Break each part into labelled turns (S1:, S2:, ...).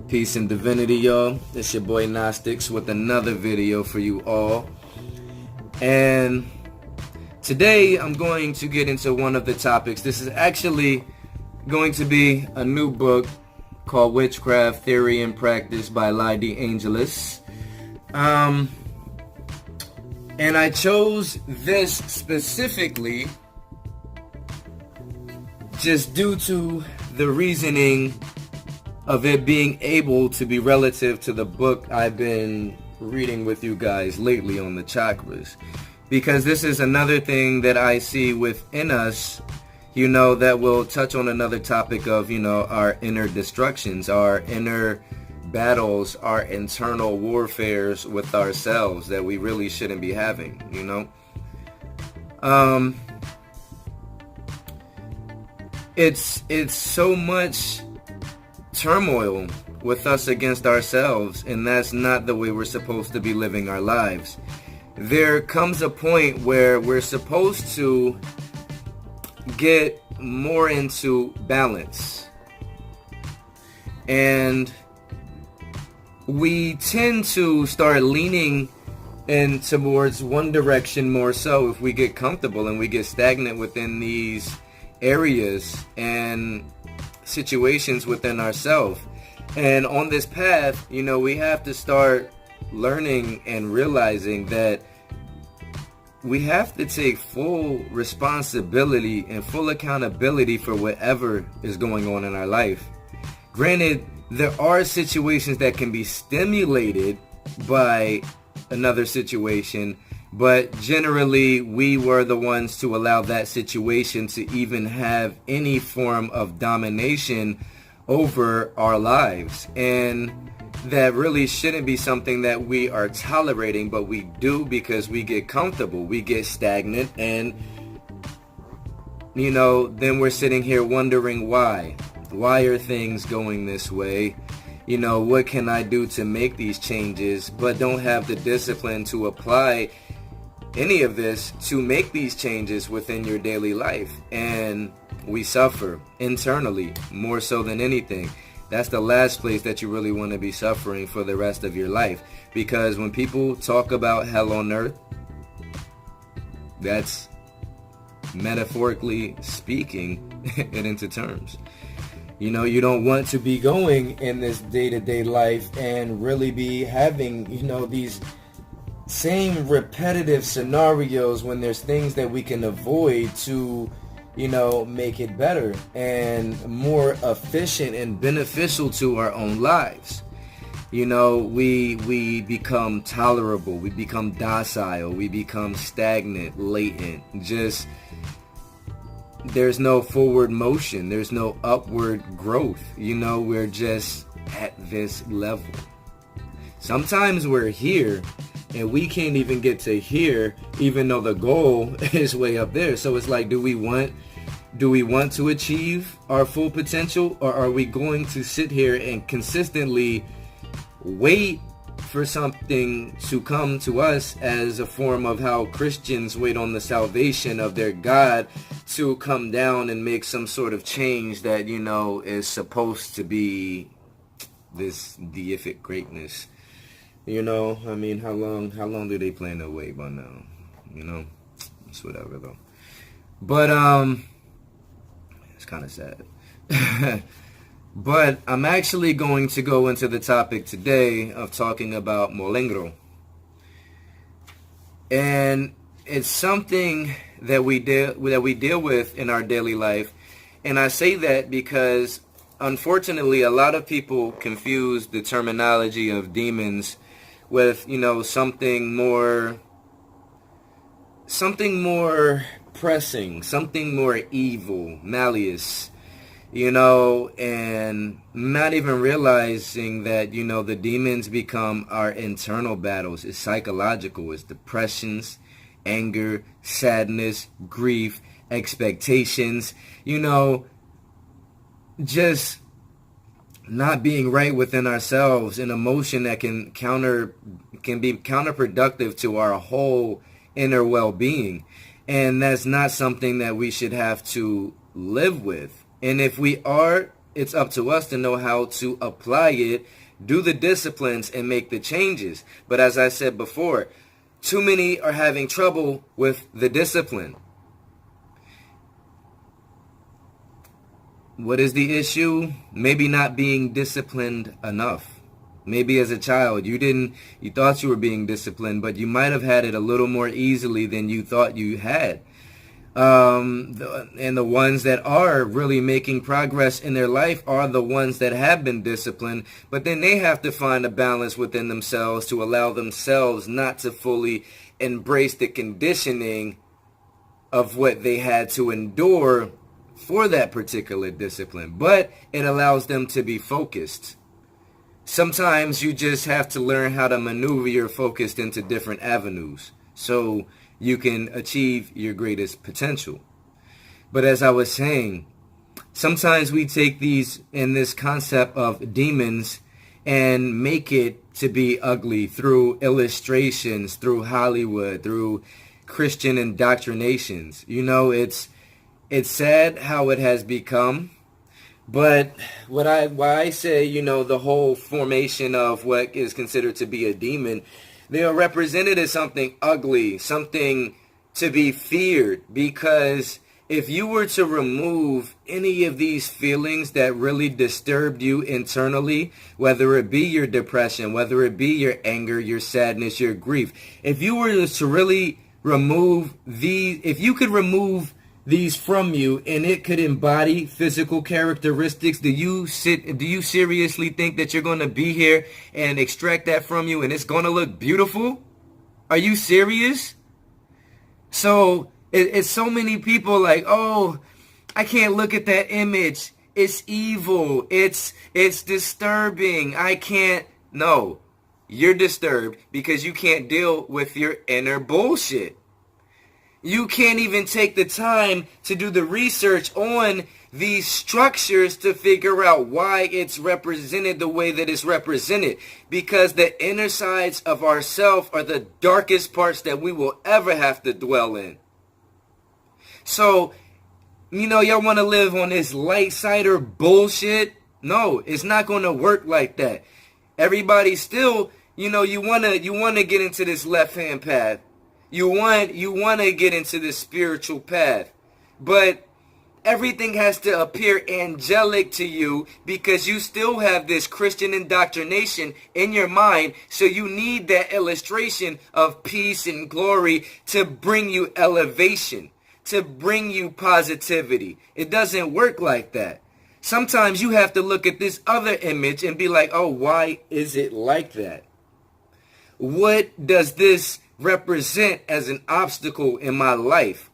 S1: Peace and divinity, y'all. It's your boy Gnostics with another video for you all. And today I'm going to get into one of the topics. This is actually going to be a new book called Witchcraft Theory and Practice by Lady Angelus. And I chose this specifically just due to the reasoning of it being able to be relative to the book I've been reading with you guys lately on the chakras. Because this is another thing that I see within us, that will touch on another topic of, our inner destructions, our inner battles, our internal warfares with ourselves that we really shouldn't be having, It's so much turmoil with us against ourselves, and that's not the way we're supposed to be living our lives. There comes a point where we're supposed to get more into balance, and we tend to start leaning in towards one direction more so if we get comfortable and we get stagnant within these areas and situations within ourselves. And on this path, we have to start learning and realizing that we have to take full responsibility and full accountability for whatever is going on in our life. Granted, there are situations that can be stimulated by another situation, but generally we were the ones to allow that situation to even have any form of domination over our lives. And that really shouldn't be something that we are tolerating, but we do because we get comfortable, we get stagnant, and then we're sitting here wondering why are things going this way? What can I do to make these changes, but don't have the discipline to apply any of this to make these changes within your daily life. And we suffer internally more so than anything. That's the last place that you really want to be suffering for the rest of your life, because when people talk about hell on earth, that's metaphorically speaking it into terms. You don't want to be going in this day-to-day life and really be having these same repetitive scenarios when there's things that we can avoid to make it better and more efficient and beneficial to our own lives. We become tolerable, we become docile, we become stagnant, latent, just there's no forward motion, there's no upward growth. We're just at this level. Sometimes we're here and we can't even get to here, even though the goal is way up there. So it's like, do we want to achieve our full potential, or are we going to sit here and consistently wait for something to come to us as a form of how Christians wait on the salvation of their God to come down and make some sort of change that is supposed to be this deific greatness? How long do they plan to wait by now? It's whatever though. But it's kind of sad. But I'm actually going to go into the topic today of talking about Mulengro. And it's something that we deal with in our daily life. And I say that because unfortunately a lot of people confuse the terminology of demons with something more pressing, something more evil, malleous, and not even realizing that the demons become our internal battles. It's psychological. It's depressions, anger, sadness, grief, expectations, just not being right within ourselves, an emotion that can be counterproductive to our whole inner well-being. And that's not something that we should have to live with. And if we are it's up to us to know how to apply it, do the disciplines, and make the changes. But as I said before, too many are having trouble with the discipline. What is the issue? Maybe not being disciplined enough. Maybe as a child, you thought you were being disciplined, but you might have had it a little more easily than you thought you had. And the ones that are really making progress in their life are the ones that have been disciplined, but then they have to find a balance within themselves to allow themselves not to fully embrace the conditioning of what they had to endure for that particular discipline. But it allows them to be focused. Sometimes you just have to learn how to maneuver your focus into different avenues so you can achieve your greatest potential. But as I was saying, sometimes we take this concept of demons and make it to be ugly through illustrations, through Hollywood, through Christian indoctrinations. It's sad how it has become. But why I say, the whole formation of what is considered to be a demon, they are represented as something ugly, something to be feared. Because if you were to remove any of these feelings that really disturbed you internally, whether it be your depression, whether it be your anger, your sadness, your grief, if you were to really remove if you could remove these from you and it could embody physical characteristics, do you seriously think that you're going to be here and extract that from you and it's going to look beautiful? Are you serious? So it's so many people like, oh, I can't look at that image. It's evil. It's disturbing. I can't. No, you're disturbed because you can't deal with your inner bullshit. You can't even take the time to do the research on these structures to figure out why it's represented the way that it's represented. Because the inner sides of ourselves are the darkest parts that we will ever have to dwell in. So, y'all want to live on this light side or bullshit? No, it's not going to work like that. Everybody still, you want to get into this left-hand path. You want to get into the spiritual path. But everything has to appear angelic to you because you still have this Christian indoctrination in your mind. So you need that illustration of peace and glory to bring you elevation, to bring you positivity. It doesn't work like that. Sometimes you have to look at this other image and be like, oh, why is it like that? What does this represent as an obstacle in my life?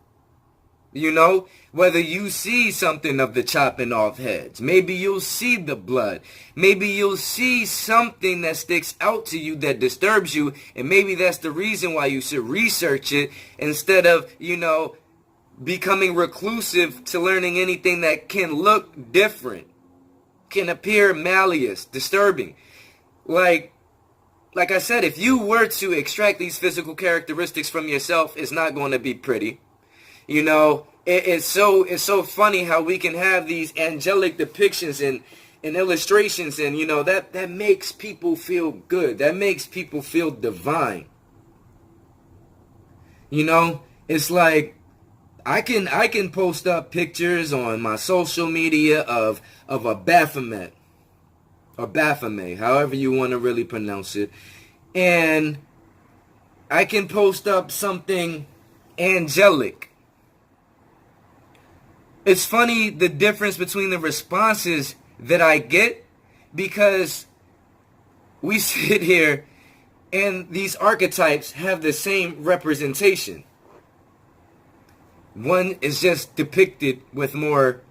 S1: Whether you see something of the chopping off heads, maybe you'll see the blood, maybe you'll see something that sticks out to you that disturbs you, and maybe that's the reason why you should research it instead of, becoming reclusive to learning anything that can look different, can appear malleous, disturbing. Like I said, if you were to extract these physical characteristics from yourself, it's not going to be pretty. It's so funny how we can have these angelic depictions and illustrations, and that makes people feel good. That makes people feel divine. It's like I can post up pictures on my social media of a Baphomet. Or Baphomet, however you want to really pronounce it. And I can post up something angelic. It's funny the difference between the responses that I get, because we sit here and these archetypes have the same representation. One is just depicted with more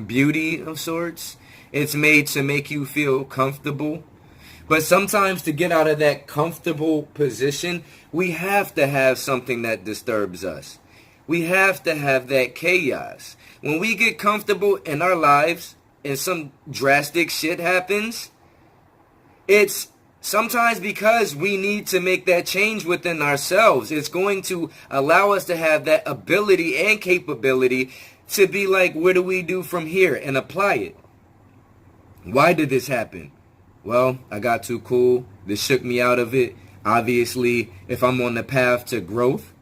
S1: beauty of sorts. It's made to make you feel comfortable. But sometimes to get out of that comfortable position, we have to have something that disturbs us. We have to have that chaos. When we get comfortable in our lives and some drastic shit happens, it's sometimes because we need to make that change within ourselves. It's going to allow us to have that ability and capability to be like, what do we do from here, and apply it. Why did this happen? Well, I got too cool. This shook me out of it. Obviously, if I'm on the path to growth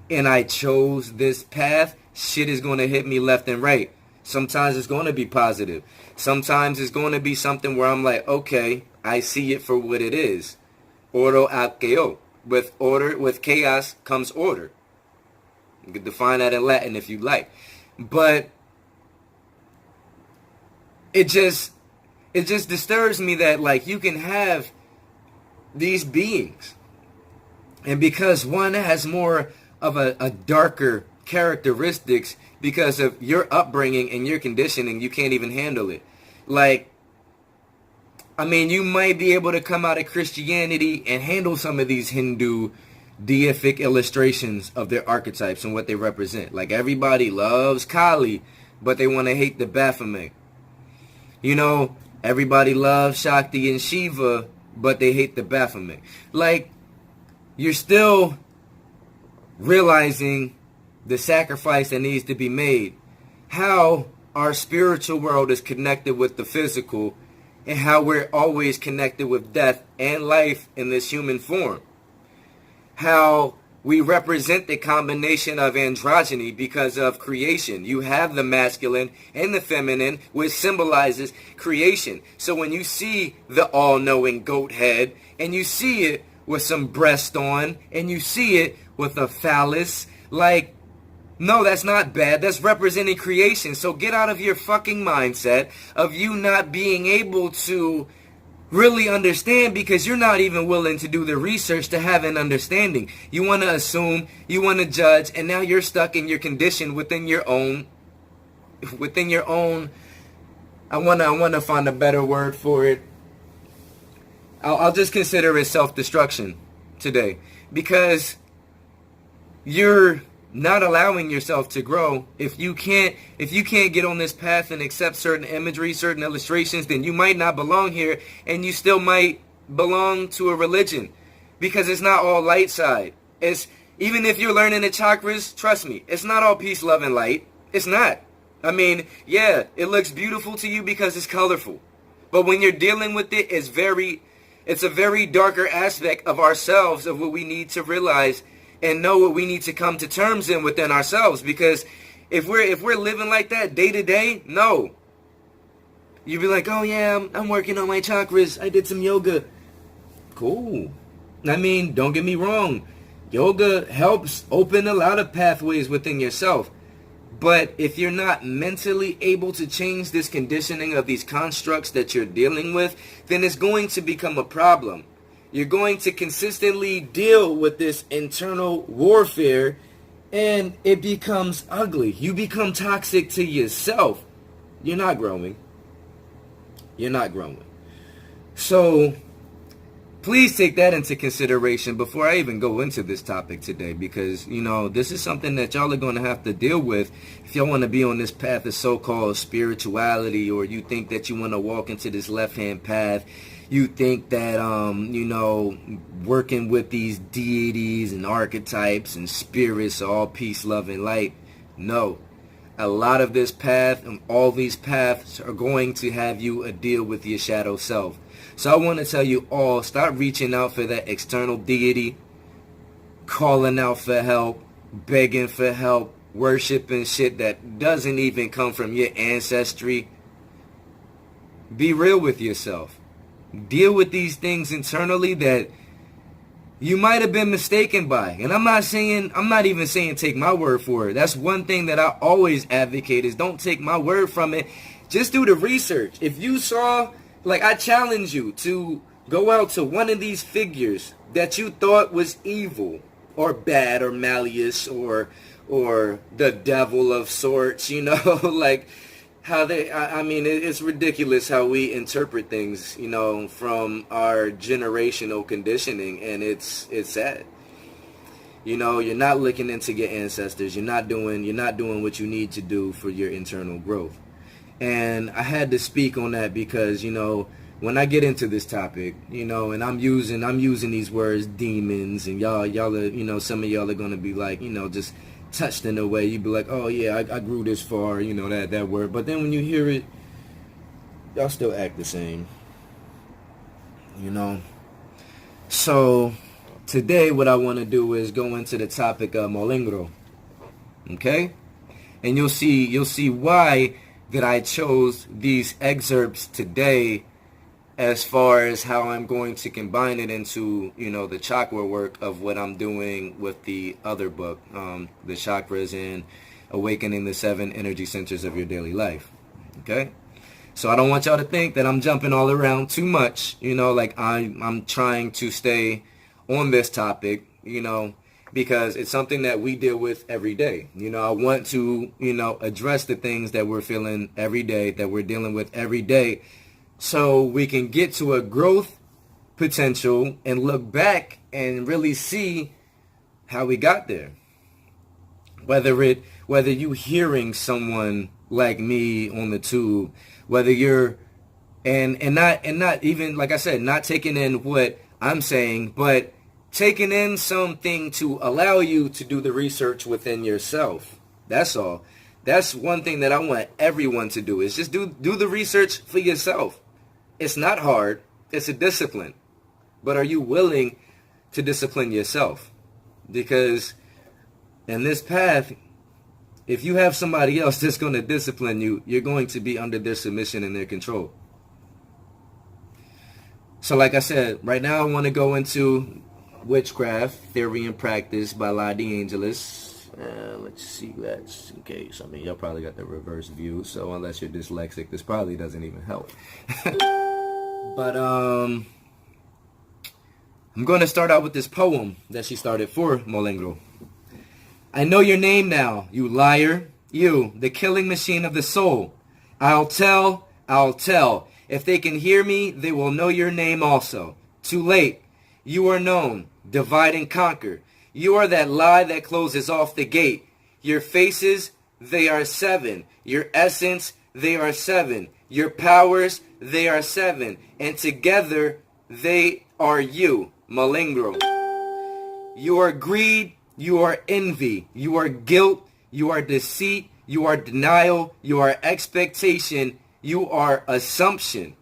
S1: and I chose this path, shit is going to hit me left and right. Sometimes it's going to be positive. Sometimes it's going to be something where I'm like, okay, I see it for what it is. Oro ab chaos. With order, with chaos comes order. You can define that in Latin if you like. But it just disturbs me that, like, you can have these beings, and because one has more of a darker characteristics because of your upbringing and your conditioning, you can't even handle it. Like, I mean, you might be able to come out of Christianity and handle some of these Hindu deific illustrations of their archetypes and what they represent. Like, everybody loves Kali, but they want to hate the Baphomet. You know, everybody loves Shakti and Shiva, but they hate the Baphomet. Like, you're still realizing the sacrifice that needs to be made. How our spiritual world is connected with the physical, and how we're always connected with death and life in this human form. How we represent the combination of androgyny because of creation. You have the masculine and the feminine, which symbolizes creation. So when you see the all-knowing goat head, and you see it with some breast on, and you see it with a phallus, like, no, that's not bad. That's representing creation. So get out of your fucking mindset of you not being able to really understand, because you're not even willing to do the research to have an understanding. You want to assume, you want to judge, and now you're stuck in your condition within your own, I want to find a better word for it. I'll just consider it self-destruction today, because you're not allowing yourself to grow. If you can't get on this path and accept certain imagery, certain illustrations, then you might not belong here, and you still might belong to a religion, because it's not all light side. It's, even if you're learning the chakras, trust me, it's not all peace, love, and light. It's not. I mean, yeah, it looks beautiful to you because it's colorful, but when you're dealing with it, it's a very darker aspect of ourselves, of what we need to realize and know, what we need to come to terms in within ourselves. Because if we're living like that day to day, no. You'd be like, oh yeah, I'm working on my chakras. I did some yoga. Cool. I mean, don't get me wrong. Yoga helps open a lot of pathways within yourself. But if you're not mentally able to change this conditioning of these constructs that you're dealing with, then it's going to become a problem. You're going to consistently deal with this internal warfare, and it becomes ugly. You become toxic to yourself. You're not growing. You're not growing. So please take that into consideration before I even go into this topic today, because, you know, this is something that y'all are going to have to deal with if y'all want to be on this path of so-called spirituality, or you think that you want to walk into this left-hand path. You think that, you know, working with these deities and archetypes and spirits are all peace, love, and light. No. A lot of this path and all these paths are going to have you deal with your shadow self. So I want to tell you all, stop reaching out for that external deity, calling out for help, begging for help, worshiping shit that doesn't even come from your ancestry. Be real with yourself. Deal with these things internally that you might have been mistaken by. And I'm not even saying take my word for it. That's one thing that I always advocate, is don't take my word from it. Just do the research. If you saw, like, I challenge you to go out to one of these figures that you thought was evil or bad or malleous or the devil of sorts, you know, like how they, I mean, it's ridiculous how we interpret things, you know, from our generational conditioning, and it's sad. You know, you're not looking into your ancestors. You're not doing what you need to do for your internal growth. And I had to speak on that because, you know, when I get into this topic, you know, and I'm using these words, demons, and y'all are, you know, some of y'all are going to be like, you know, just touched in a way. You'd be like, oh yeah, I grew this far, you know, that word. But then when you hear it, y'all still act the same, you know. So today what I want to do is go into the topic of Mulengro. Okay? And you'll see why that I chose these excerpts today, as far as how I'm going to combine it into, you know, the chakra work of what I'm doing with the other book, the chakras and awakening the 7 energy centers of your daily life. Okay? So I don't want y'all to think that I'm jumping all around too much, you know, like I'm trying to stay on this topic, you know, because it's something that we deal with every day. You know, I want to, you know, address the things that we're feeling every day, that we're dealing with every day, so we can get to a growth potential and look back and really see how we got there. Whether you hearing someone like me on the tube, whether you're and not even, like I said, not taking in what I'm saying, but taking in something to allow you to do the research within yourself. That's all. That's one thing that I want everyone to do, is just do the research for yourself. It's not hard. It's a discipline. But are you willing to discipline yourself? Because in this path, if you have somebody else that's going to discipline you, you're going to be under their submission and their control. So like I said, right now I want to go into Witchcraft, Theory and Practice by La D'Angelis. Let's see, that's in case. I mean, y'all probably got the reverse view, so unless you're dyslexic, this probably doesn't even help. But I'm going to start out with this poem that she started for Mulengro. I know your name now, you liar. You, the killing machine of the soul. I'll tell. If they can hear me, they will know your name also. Too late. You are known. Divide and conquer. You are that lie that closes off the gate. Your faces, they are 7. Your essence, they are 7. Your powers, they are 7. And together, they are you, Mulengro. You are greed. You are envy. You are guilt. You are deceit. You are denial. You are expectation. You are assumption.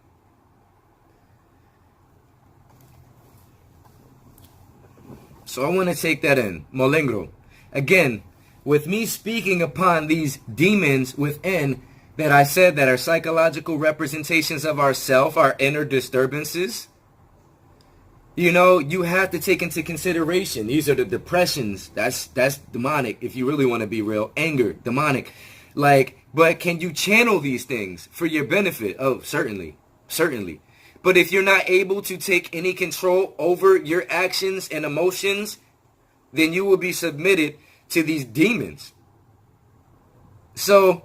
S1: So I want to take that in. Mulengro. Again, with me speaking upon these demons within that I said that are psychological representations of ourself, our inner disturbances, you know, you have to take into consideration, these are the depressions. That's demonic, if you really want to be real. Anger, demonic. Like, but can you channel these things for your benefit? Oh, certainly. But if you're not able to take any control over your actions and emotions, then you will be submitted to these demons. So,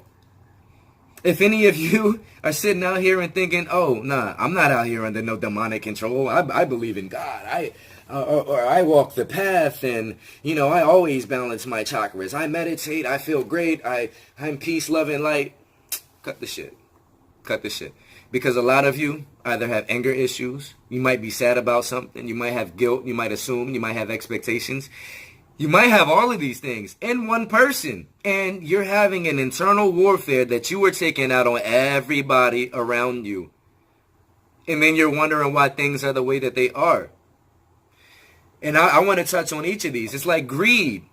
S1: if any of you are sitting out here and thinking, oh, nah, I'm not out here under no demonic control. I believe in God. I walk the path, and, you know, I always balance my chakras. I meditate. I feel great. I'm peace, love, and light. Cut the shit. Because a lot of you either have anger issues. You might be sad about something. You might have guilt. You might assume. You might have expectations. You might have all of these things in one person, and you're having an internal warfare that you are taking out on everybody around you. And then you're wondering why things are the way that they are. And I want to touch on each of these. It's like greed.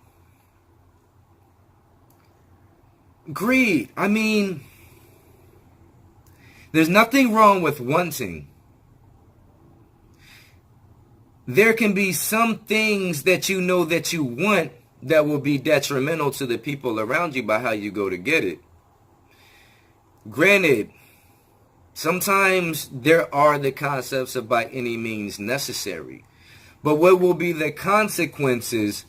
S1: Greed. I mean, there's nothing wrong with wanting. There can be some things that you know that you want that will be detrimental to the people around you by how you go to get it. Granted, sometimes there are the concepts of by any means necessary. But what will be the consequences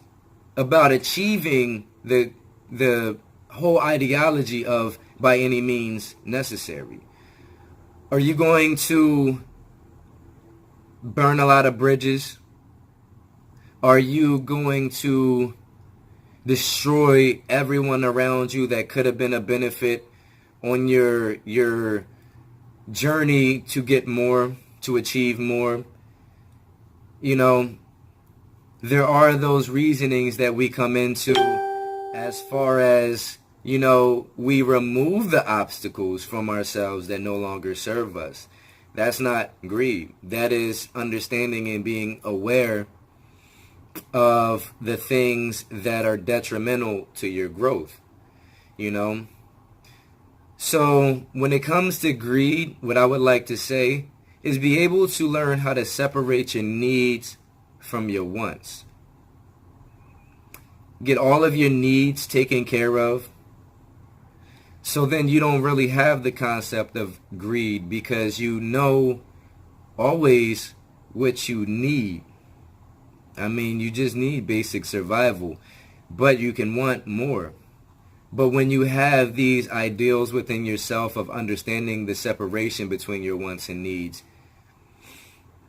S1: about achieving the whole ideology of by any means necessary? Are you going to burn a lot of bridges? Are you going to destroy everyone around you that could have been a benefit on your journey to get more, to achieve more? You know, there are those reasonings that we come into as far as, we remove the obstacles from ourselves that no longer serve us. That's not greed. That is understanding and being aware of the things that are detrimental to your growth, So when it comes to greed, what I would like to say is be able to learn how to separate your needs from your wants. Get all of your needs taken care of. So then you don't really have the concept of greed, because you know always what you need. You just need basic survival, but you can want more. But when you have these ideals within yourself of understanding the separation between your wants and needs,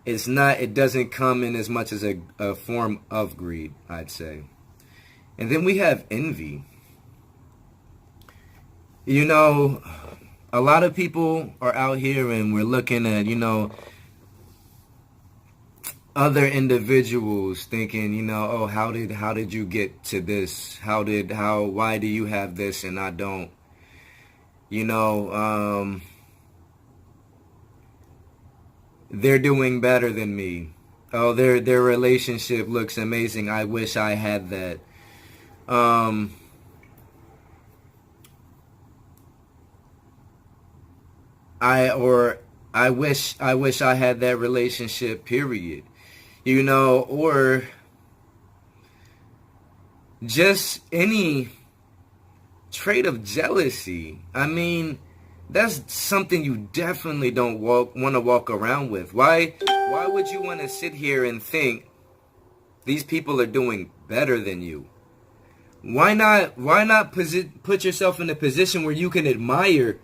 S1: it doesn't come in as much as a form of greed, I'd say. And then we have envy. A lot of people are out here and we're looking at, other individuals thinking, oh, how did you get to this? Why do you have this and I don't? They're doing better than me. Oh, their relationship looks amazing. I wish I had that. I wish I had that relationship, period. Or just any trait of jealousy. That's something you definitely don't want to walk around with. Why would you want to sit here and think these people are doing better than you? Why not put yourself in a position where you can admire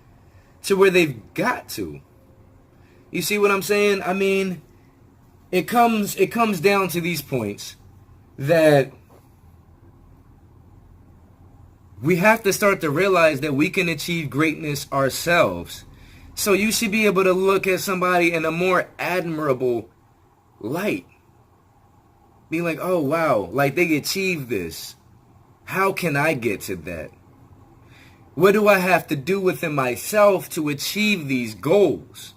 S1: to where they've got to? You see what I'm saying? It comes down to these points that we have to start to realize that we can achieve greatness ourselves. So you should be able to look at somebody in a more admirable light. Be like, oh wow, like they achieved this. How can I get to that? What do I have to do within myself to achieve these goals?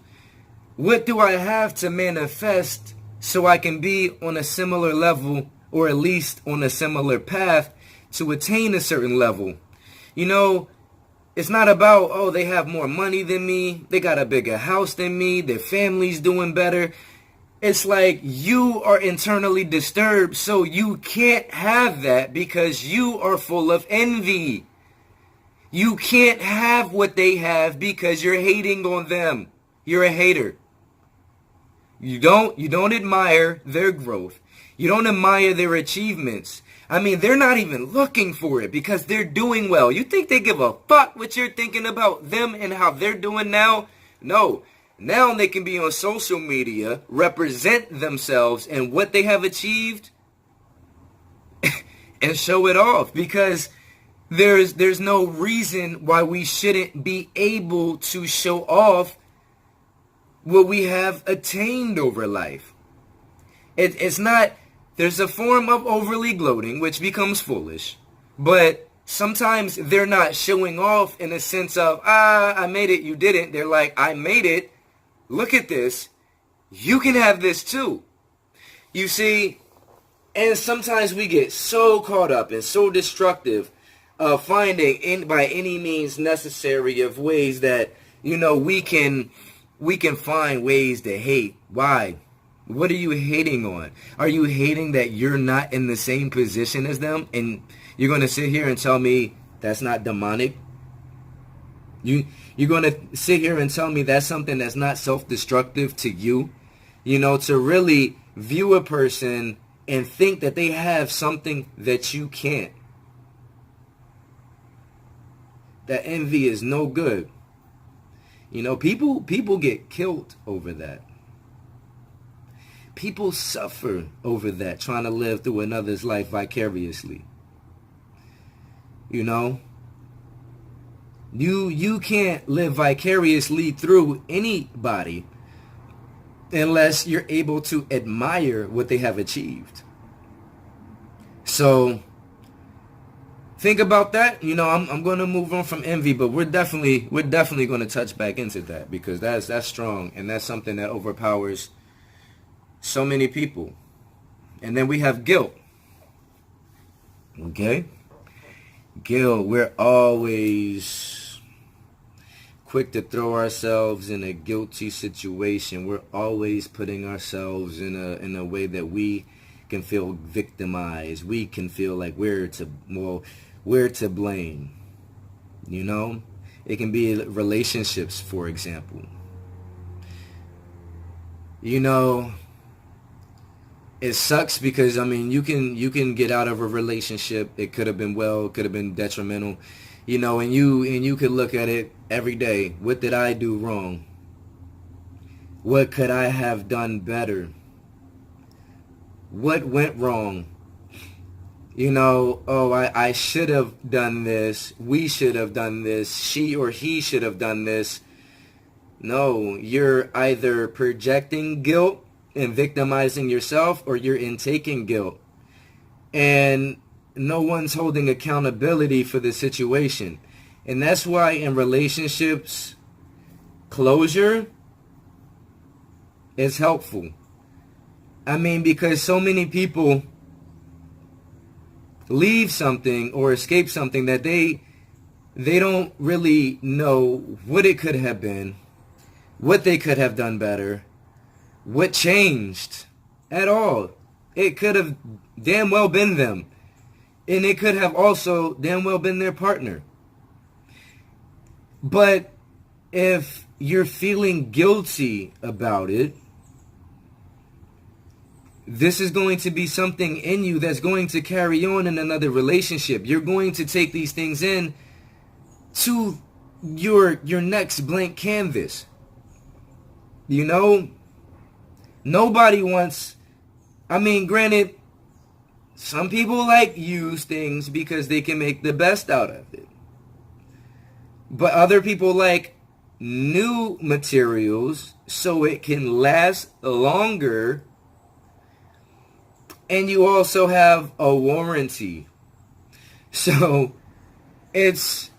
S1: What do I have to manifest so I can be on a similar level, or at least on a similar path to attain a certain level? It's not about, oh, they have more money than me, they got a bigger house than me, their family's doing better. It's like you are internally disturbed, so you can't have that because you are full of envy. You can't have what they have because you're hating on them. You're a hater. You don't admire their growth. You don't admire their achievements. They're not even looking for it because they're doing well. You think they give a fuck what you're thinking about them and how they're doing now? No. Now they can be on social media, represent themselves and what they have achieved and show it off, because there's no reason why we shouldn't be able to show off what we have attained over life. It's not, there's a form of overly gloating, which becomes foolish, but sometimes they're not showing off in a sense of, I made it, you didn't. They're like, I made it, look at this, you can have this too. You see, and sometimes we get so caught up and so destructive of finding by any means necessary of ways that, we can find ways to hate. Why? What are you hating on? Are you hating that you're not in the same position as them? And you're going to sit here and tell me that's not demonic? You're going to sit here and tell me that's something that's not self-destructive to you? To really view a person and think that they have something that you can't. That envy is no good. People get killed over that. People suffer over that, trying to live through another's life vicariously. You can't live vicariously through anybody unless you're able to admire what they have achieved. So think about that. You know, I'm going to move on from envy, but we're definitely going to touch back into that, because that's strong, and that's something that overpowers so many people. And then we have guilt. Okay? Guilt. We're always quick to throw ourselves in a guilty situation. We're always putting ourselves in a way that we can feel victimized. We can feel like we're to blame. You know? It can be relationships, for example. You know, it sucks because, I mean, you can get out of a relationship. It could have been it could have been detrimental. You know, and you could look at it every day. What did I do wrong? What could I have done better? What went wrong? You know, oh, I should have done this. We should have done this. She or he should have done this. No, you're either projecting guilt and victimizing yourself, or you're intaking guilt. And no one's holding accountability for the situation. And that's why in relationships, closure is helpful. I mean, because so many people leave something or escape something that they don't really know what it could have been, what they could have done better, what changed at all. It could have damn well been them. And it could have also damn well been their partner. But if you're feeling guilty about it, this is going to be something in you that's going to carry on in another relationship. You're going to take these things in to your next blank canvas. You know, nobody wants, I mean, granted, some people use things because they can make the best out of it. But other people like new materials so it can last longer. And you also have a warranty. So it's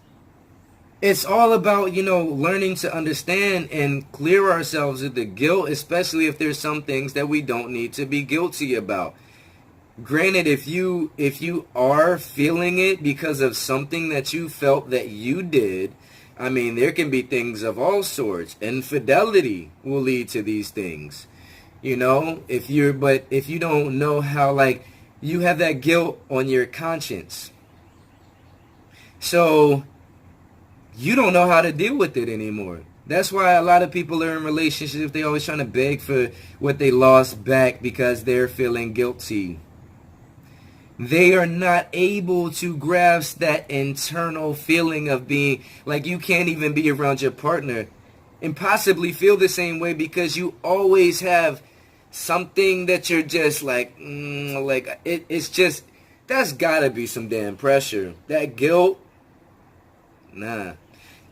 S1: all about, you know, learning to understand and clear ourselves of the guilt, especially if there's some things that we don't need to be guilty about. Granted, if you are feeling it because of something that you felt that you did, I mean, there can be things of all sorts. Infidelity will lead to these things. You know, if you don't know how, you have that guilt on your conscience. So you don't know how to deal with it anymore. That's why a lot of people are in relationships. They're always trying to beg for what they lost back because they're feeling guilty. They are not able to grasp that internal feeling of being, you can't even be around your partner and possibly feel the same way because you always have something that you're just it's just, that's gotta be some damn pressure. That guilt, nah,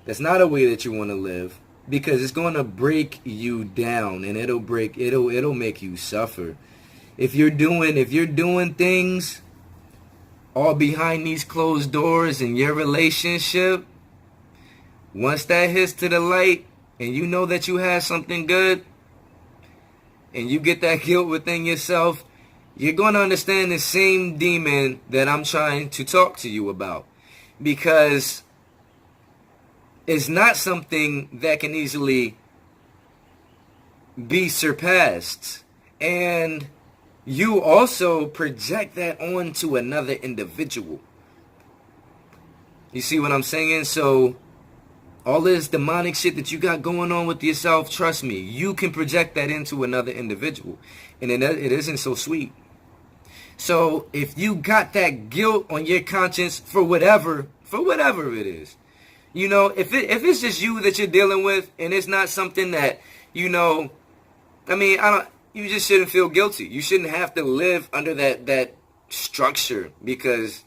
S1: that's not a way that you want to live, because it's going to break you down, and it'll make you suffer. If you're doing things all behind these closed doors in your relationship, once that hits to the light and you know that you had something good, and you get that guilt within yourself, you're going to understand the same demon that I'm trying to talk to you about. Because it's not something that can easily be surpassed. And you also project that onto another individual. You see what I'm saying? So all this demonic shit that you got going on with yourself, trust me, you can project that into another individual. And it isn't so sweet. So if you got that guilt on your conscience for whatever it is, you know, if it's just you that you're dealing with, and it's not something that, you know, I mean, you just shouldn't feel guilty. You shouldn't have to live under that structure, because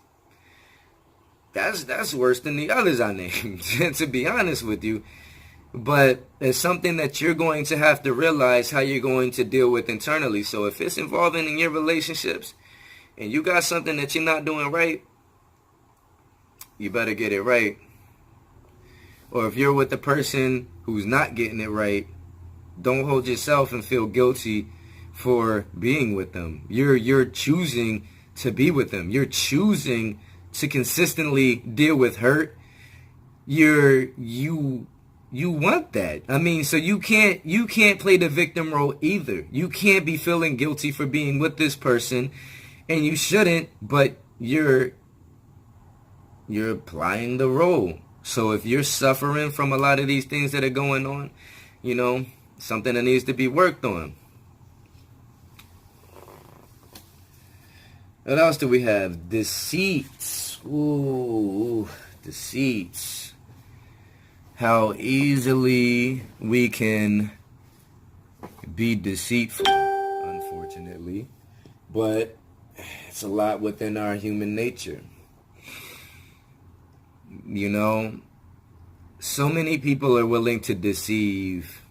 S1: that's worse than the others I named, to be honest with you. But it's something that you're going to have to realize how you're going to deal with internally. So if it's involving in your relationships and you got something that you're not doing right, you better get it right. Or if you're with the person who's not getting it right, don't hold yourself and feel guilty for being with them. You're choosing to be with them. You're choosing to consistently deal with hurt. You want that. I mean, so you can't play the victim role either. You can't be feeling guilty for being with this person, and you shouldn't, but you're applying the role. So if you're suffering from a lot of these things that are going on, something that needs to be worked on. What else do we have? Deceits. Ooh, deceits. How easily we can be deceitful, unfortunately. But it's a lot within our human nature. So many people are willing to deceive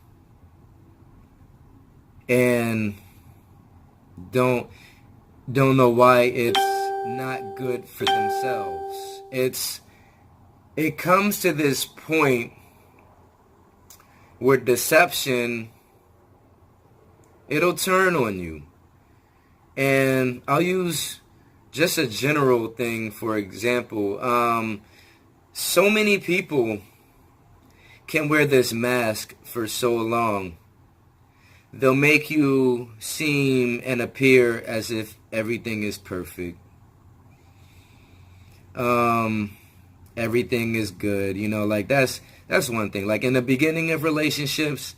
S1: and don't know why it's not good for themselves. It comes to this point where deception, it'll turn on you. And I'll use just a general thing, for example. So many people can wear this mask for so long. They'll make you seem and appear as if everything is perfect. Everything is good. That's one thing. Like in the beginning of relationships,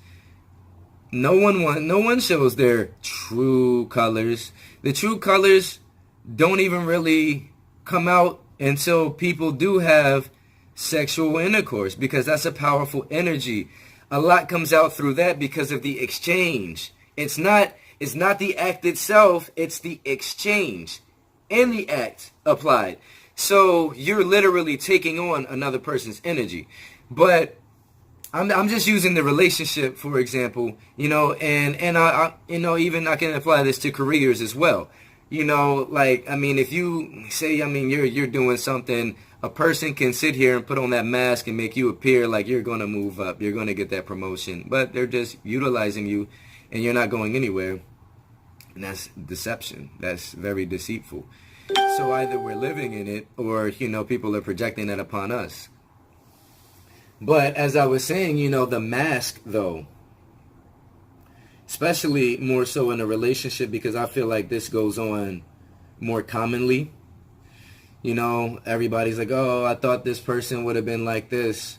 S1: no one shows their true colors. The true colors don't even really come out until people do have sexual intercourse, because that's a powerful energy. A lot comes out through that because of the exchange. It's not the act itself, it's the exchange and the act applied. So you're literally taking on another person's energy. But I'm just using the relationship, for example, and I even I can apply this to careers as well. If you say, you're doing something, a person can sit here and put on that mask and make you appear like you're going to move up, you're going to get that promotion, but they're just utilizing you and you're not going anywhere. And that's deception. That's very deceitful. So either we're living in it or, people are projecting that upon us. But as I was saying, the mask, though, especially more so in a relationship, because I feel like this goes on more commonly. Everybody's like, oh, I thought this person would have been like this.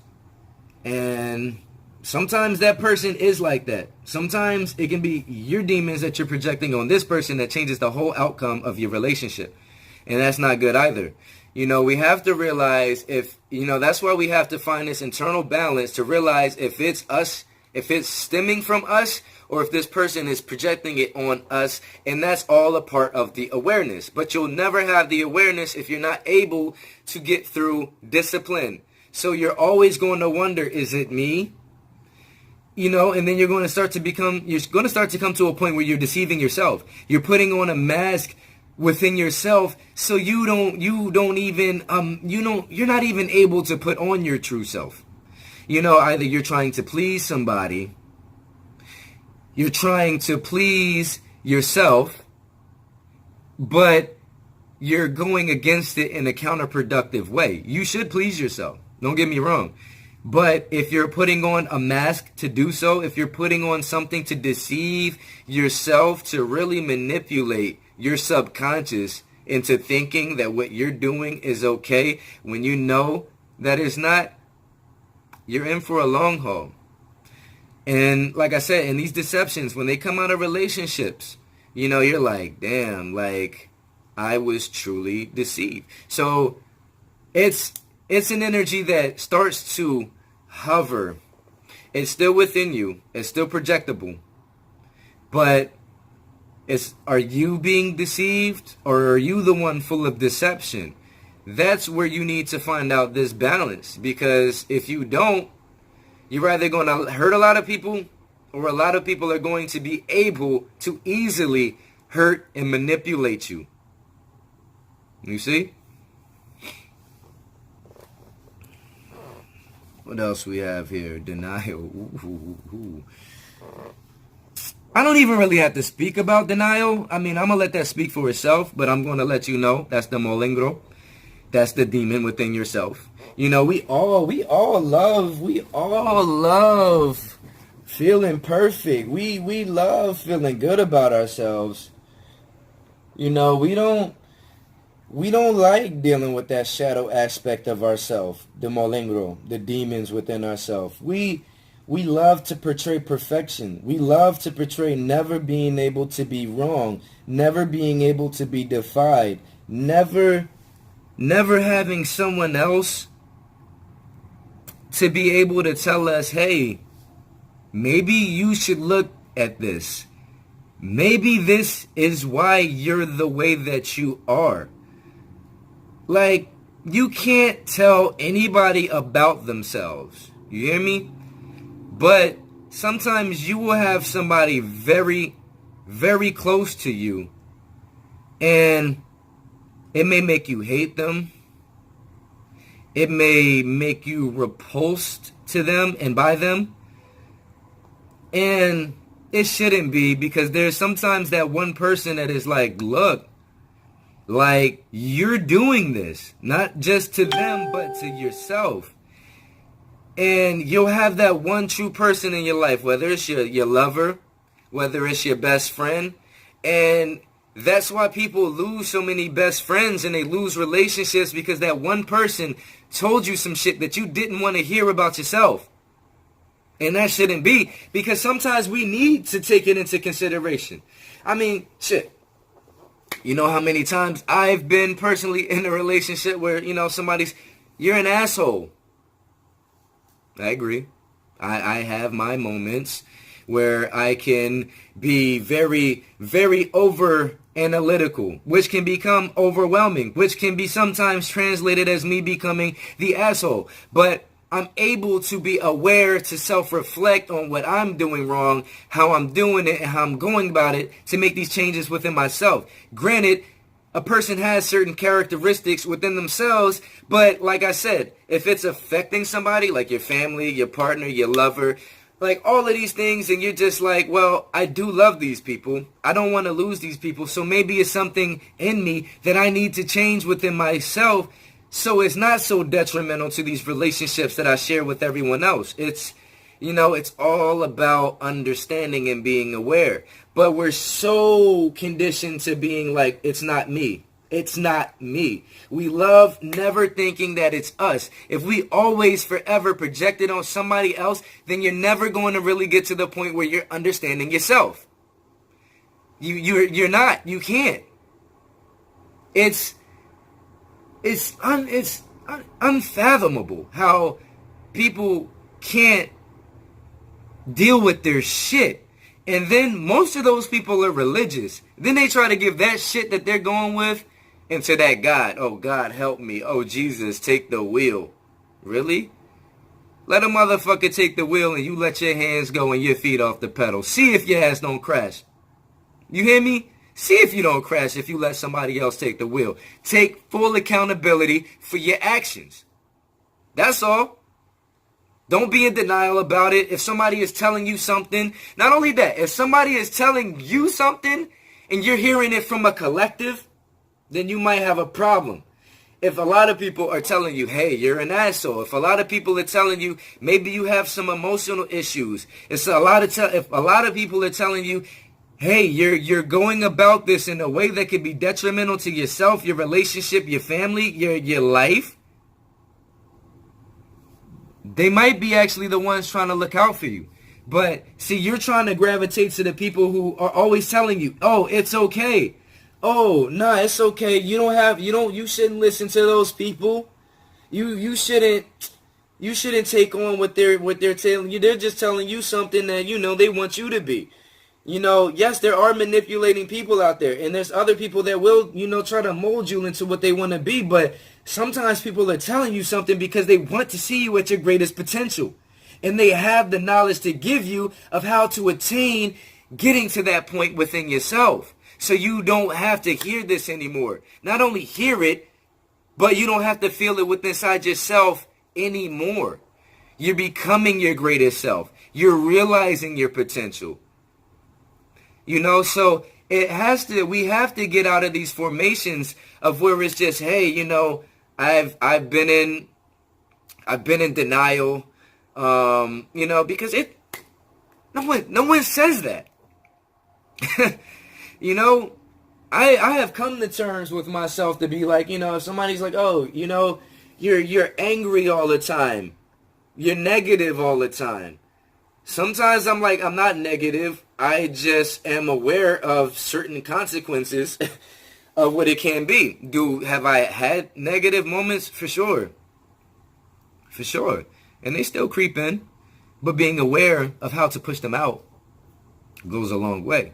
S1: And sometimes that person is like that. Sometimes it can be your demons that you're projecting on this person that changes the whole outcome of your relationship. And that's not good either. We have to realize that's why we have to find this internal balance to realize if it's us, if it's stemming from us, or if this person is projecting it on us. And that's all a part of the awareness. But you'll never have the awareness if you're not able to get through discipline. So you're always going to wonder, is it me? And then you're going to start to come to a point where you're deceiving yourself. You're putting on a mask within yourself, so you're not even able to put on your true self. Either you're trying to please somebody, you're trying to please yourself, but you're going against it in a counterproductive way. You should please yourself, don't get me wrong. But if you're putting on a mask to do so, if you're putting on something to deceive yourself, to really manipulate your subconscious into thinking that what you're doing is okay when you know that it's not, you're in for a long haul. And like I said, in these deceptions, when they come out of relationships, you're like, damn, like I was truly deceived. So it's an energy that starts to hover. It's still within you. It's still projectable. But are you being deceived, or are you the one full of deception? That's where you need to find out this balance. Because if you don't, you're either going to hurt a lot of people, or a lot of people are going to be able to easily hurt and manipulate you. You see? What else we have here? Denial. Ooh. I don't even really have to speak about denial. I mean, I'm going to let that speak for itself, but I'm going to let you know that's the Mulengro. That's the demon within yourself. You know, we all love feeling perfect. We love feeling good about ourselves. You know, we don't like dealing with that shadow aspect of ourselves, the Mulengro, the demons within ourselves. We love to portray perfection. We love to portray never being able to be wrong, never being able to be defied, never having someone else to be able to tell us, hey, maybe you should look at this. Maybe this is why you're the way that you are. Like, you can't tell anybody about themselves. You hear me? But sometimes you will have somebody very, very close to you, and it may make you hate them. It may make you repulsed to them and by them. And it shouldn't be, because there's sometimes that one person that is like, look, like, you're doing this, not just to them, but to yourself. And you'll have that one true person in your life, whether it's your lover, whether it's your best friend. And that's why people lose so many best friends and they lose relationships, because that one person told you some shit that you didn't want to hear about yourself. And that shouldn't be, because sometimes we need to take it into consideration. I mean, shit. You know how many times I've been personally in a relationship where, you know, you're an asshole. I agree. I have my moments where I can be very, very over analytical, which can become overwhelming, which can be sometimes translated as me becoming the asshole. But I'm able to be aware, to self-reflect on what I'm doing wrong, how I'm doing it, and how I'm going about it to make these changes within myself. Granted, a person has certain characteristics within themselves, but like I said, if it's affecting somebody, like your family, your partner, your lover, like all of these things, and you're just like, well, I do love these people. I don't want to lose these people, so maybe it's something in me that I need to change within myself, so it's not so detrimental to these relationships that I share with everyone else. It's, you know, it's all about understanding and being aware. But we're so conditioned to being like, it's not me. It's not me. We love never thinking that it's us. If we always forever project it on somebody else, then you're never going to really get to the point where you're understanding yourself. You're not. You can't. It's unfathomable how people can't deal with their shit. And then most of those people are religious. Then they try to give that shit that they're going with into that God. Oh, God, help me. Oh, Jesus, take the wheel. Really? Let a motherfucker take the wheel and you let your hands go and your feet off the pedal. See if your ass don't crash. You hear me? See if you don't crash if you let somebody else take the wheel. Take full accountability for your actions. That's all. Don't be in denial about it. If somebody is telling you something, not only that, if somebody is telling you something and you're hearing it from a collective, then you might have a problem. If a lot of people are telling you, hey, you're an asshole. If a lot of people are telling you, maybe you have some emotional issues. If a lot of people are telling you, hey, you're going about this in a way that could be detrimental to yourself, your relationship, your family, your life, they might be actually the ones trying to look out for you. But see, you're trying to gravitate to the people who are always telling you, oh, it's okay. Oh, nah, it's okay. You shouldn't listen to those people. You shouldn't take on what they're telling you. They're just telling you something that, you know, they want you to be. You know, yes, there are manipulating people out there, and there's other people that will, you know, try to mold you into what they want to be, but sometimes people are telling you something because they want to see you at your greatest potential, and they have the knowledge to give you of how to attain getting to that point within yourself, so you don't have to hear this anymore. Not only hear it, but you don't have to feel it within inside yourself anymore. You're becoming your greatest self. You're realizing your potential. You know, so we have to get out of these formations of where it's just, hey, you know, I've been in denial, you know, because no one says that. You know, I have come to terms with myself to be like, you know, if somebody's like, oh, you know, you're angry all the time. You're negative all the time. Sometimes I'm like, I'm not negative. I just am aware of certain consequences of what it can be. Have I had negative moments? For sure. For sure. And they still creep in. But being aware of how to push them out goes a long way.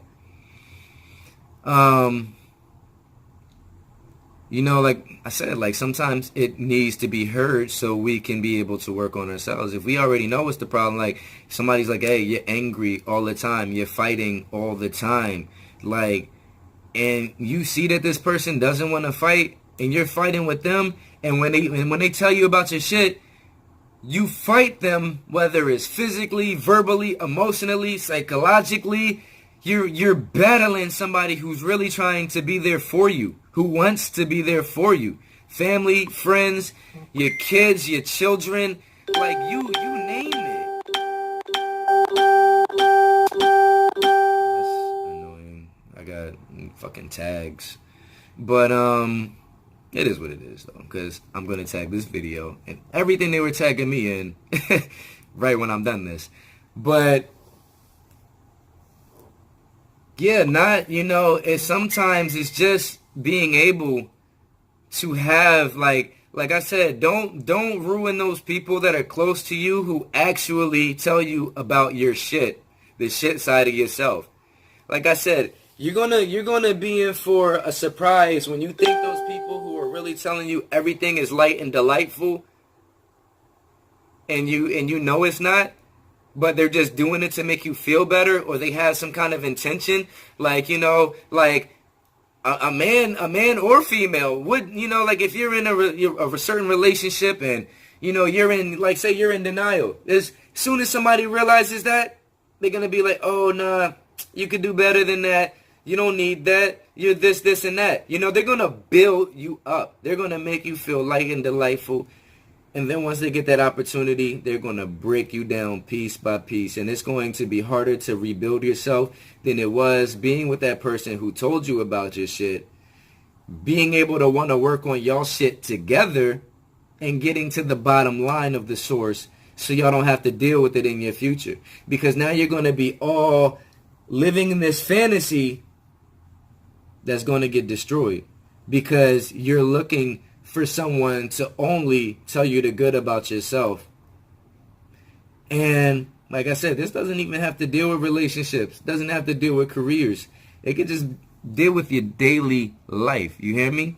S1: You know, like I said, like sometimes it needs to be heard so we can be able to work on ourselves. If we already know what's the problem, like somebody's like, hey, you're angry all the time, you're fighting all the time, like, and you see that this person doesn't want to fight and you're fighting with them, and when they tell you about your shit, you fight them, whether it's physically, verbally, emotionally, psychologically. You're battling somebody who's really trying to be there for you, who wants to be there for you. Family, friends, your kids, your children, like you name it. That's annoying. I got fucking tags. But it is what it is though, because I'm going to tag this video and everything they were tagging me in right when I'm done this. But yeah, not, you know, sometimes it's just being able to have, like I said, don't ruin those people that are close to you who actually tell you about your shit, the shit side of yourself. Like I said, you're gonna be in for a surprise when you think those people who are really telling you everything is light and delightful, and you know it's not. But they're just doing it to make you feel better, or they have some kind of intention. Like, you know, like a man or female would, you know, like if you're in a certain relationship and, you know, you're in, like, say you're in denial. As soon as somebody realizes that, they're going to be like, oh, nah, you could do better than that. You don't need that. You're this, and that. You know, they're going to build you up. They're going to make you feel light and delightful. And then once they get that opportunity, they're going to break you down piece by piece. And it's going to be harder to rebuild yourself than it was being with that person who told you about your shit. Being able to want to work on y'all shit together and getting to the bottom line of the source so y'all don't have to deal with it in your future. Because now you're going to be all living in this fantasy that's going to get destroyed. Because you're looking for someone to only tell you the good about yourself. And like I said, this doesn't even have to deal with relationships. It doesn't have to deal with careers. It can just deal with your daily life. You hear me?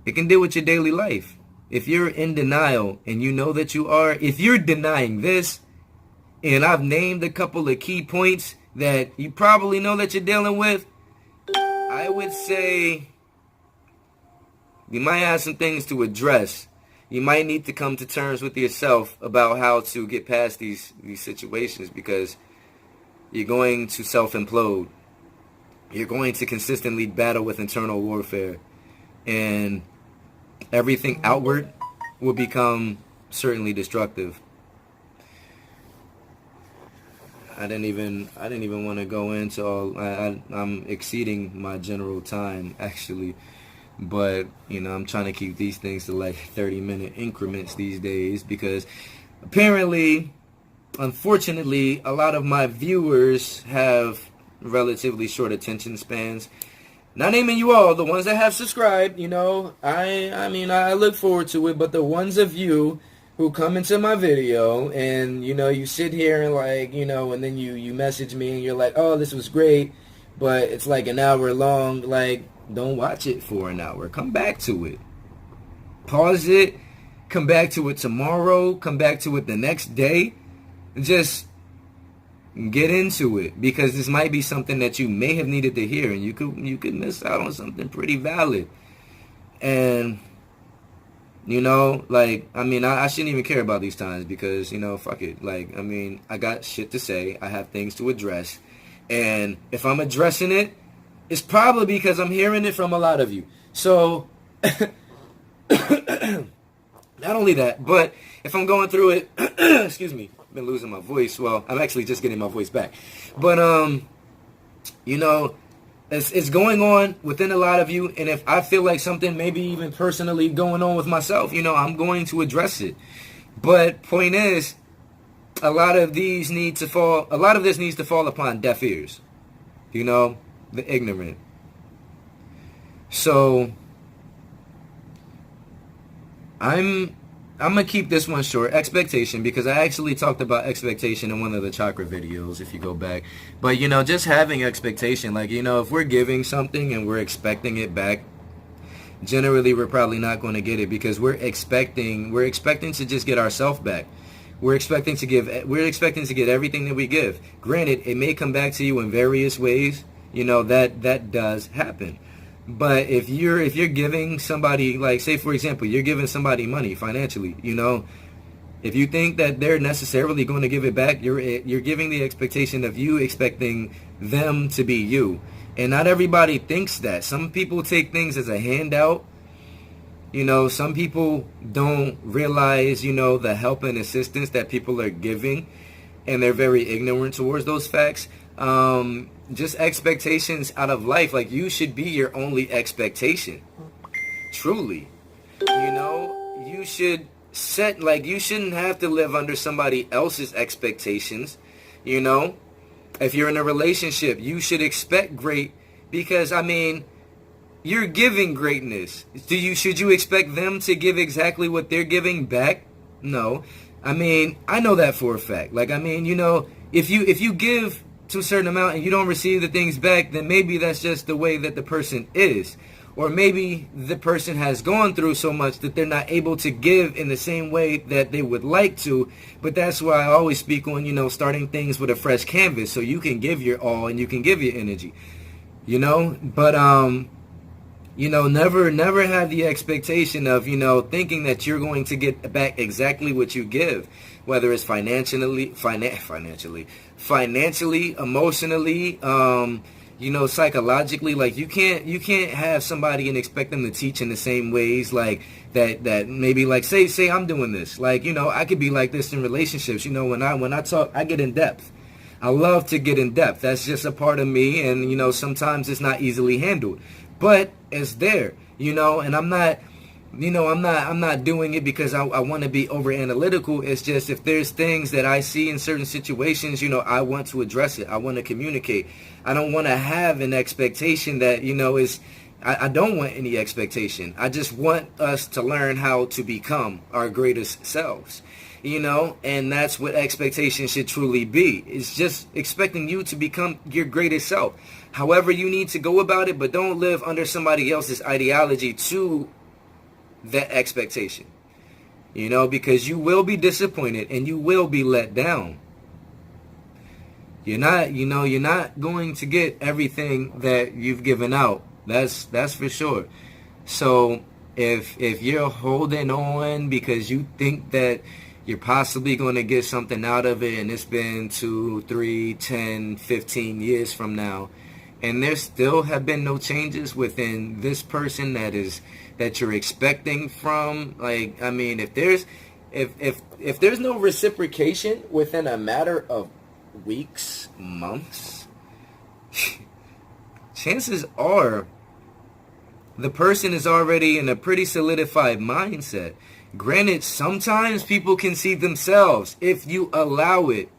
S1: It can deal with your daily life. If you're in denial and you know that you are, if you're denying this, and I've named a couple of key points that you probably know that you're dealing with, I would say you might have some things to address. You might need to come to terms with yourself about how to get past these situations, because you're going to self-implode. You're going to consistently battle with internal warfare. And everything outward will become certainly destructive. I didn't even want to go into all. I'm exceeding my general time, actually. But, you know, I'm trying to keep these things to like 30-minute increments these days, because apparently, unfortunately, a lot of my viewers have relatively short attention spans. Not naming you all, the ones that have subscribed, you know, I mean, I look forward to it, but the ones of you who come into my video and, you know, you sit here and like, you know, and then you message me and you're like, oh, this was great, but it's like an hour long, like, don't watch it for an hour. Come back to it. Pause it. Come back to it tomorrow. Come back to it the next day. Just get into it, because this might be something that you may have needed to hear, and you could miss out on something pretty valid. And You know, like, I mean, I shouldn't even care about these times because, you know, fuck it. Like, I mean, I got shit to say. I have things to address. And if I'm addressing it, it's probably because I'm hearing it from a lot of you. So, not only that, but if I'm going through it, excuse me, I've been losing my voice. Well, I'm actually just getting my voice back. But, you know, it's going on within a lot of you. And if I feel like something maybe even personally going on with myself, you know, I'm going to address it. But point is, a lot of this needs to fall upon deaf ears. You know, the ignorant. So I'm gonna keep this one short. Expectation, because I actually talked about expectation in one of the chakra videos, if you go back. But, you know, just having expectation, like, you know, if we're giving something and we're expecting it back, generally we're probably not going to get it, because we're expecting to just get ourselves back. We're expecting to get everything that we give. Granted, it may come back to you in various ways. You know, that does happen. But if you're giving somebody, like, say for example, you're giving somebody money financially, you know, if you think that they're necessarily going to give it back, you're giving the expectation of you expecting them to be you. And not everybody thinks that. Some people take things as a handout. You know, some people don't realize, you know, the help and assistance that people are giving, and they're very ignorant towards those facts. Just expectations out of life. Like, you should be your only expectation. Truly. You know, you should set, like, you shouldn't have to live under somebody else's expectations. You know, if you're in a relationship, you should expect great, because, I mean, you're giving greatness. Should you expect them to give exactly what they're giving back? No. I mean, I know that for a fact. Like, I mean, you know, if you give to a certain amount and you don't receive the things back, then maybe that's just the way that the person is. Or maybe the person has gone through so much that they're not able to give in the same way that they would like to. But that's why I always speak on, you know, starting things with a fresh canvas, so you can give your all and you can give your energy. You know? But you know, never have the expectation of, you know, thinking that you're going to get back exactly what you give, whether it's financially, emotionally, you know, psychologically. Like, you can't have somebody and expect them to teach in the same ways, like that maybe, like, say I'm doing this, like, you know, I could be like this in relationships. You know, when I talk, I get in depth. I love to get in depth. That's just a part of me, and, you know, sometimes it's not easily handled. But it's there, you know, and I'm not doing it because I want to be over analytical. It's just, if there's things that I see in certain situations, you know, I want to address it. I want to communicate. I don't want to have an expectation that, you know, I don't want any expectation. I just want us to learn how to become our greatest selves, you know, and that's what expectation should truly be. It's just expecting you to become your greatest self. However you need to go about it, but don't live under somebody else's ideology to that expectation. You know, because you will be disappointed and you will be let down. You're not going to get everything that you've given out. That's for sure. So if you're holding on because you think that you're possibly going to get something out of it, and it's been 2, 3, 10, 15 years from now, and there still have been no changes within this person that you're expecting from, like, I mean, if there's no reciprocation within a matter of weeks, months, chances are the person is already in a pretty solidified mindset. Granted, sometimes people can see themselves if you allow it.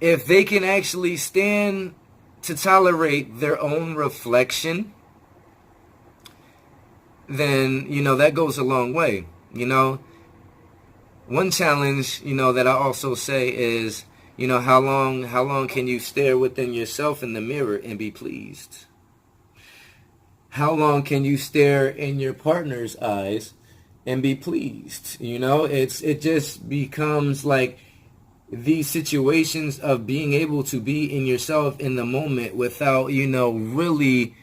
S1: If they can actually stand to tolerate their own reflection, then, you know, that goes a long way. You know, one challenge, you know, that I also say is, you know, how long can you stare within yourself in the mirror and be pleased? How long can you stare in your partner's eyes and be pleased? You know, it just becomes like these situations of being able to be in yourself in the moment without, you know, really,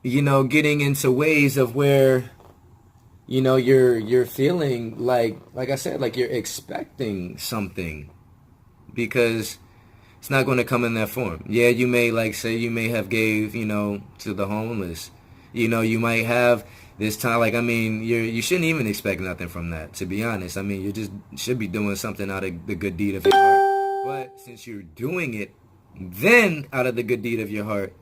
S1: you know, getting into ways of where you're feeling like I said, like you're expecting something, because it's not going to come in that form. Yeah, you may, like, say you may have gave, to the homeless. You might have this time, like, I mean, you shouldn't even expect nothing from that, to be honest. I mean, you just should be doing something out of the good deed of your heart. But since you're doing it, then out of the good deed of your heart,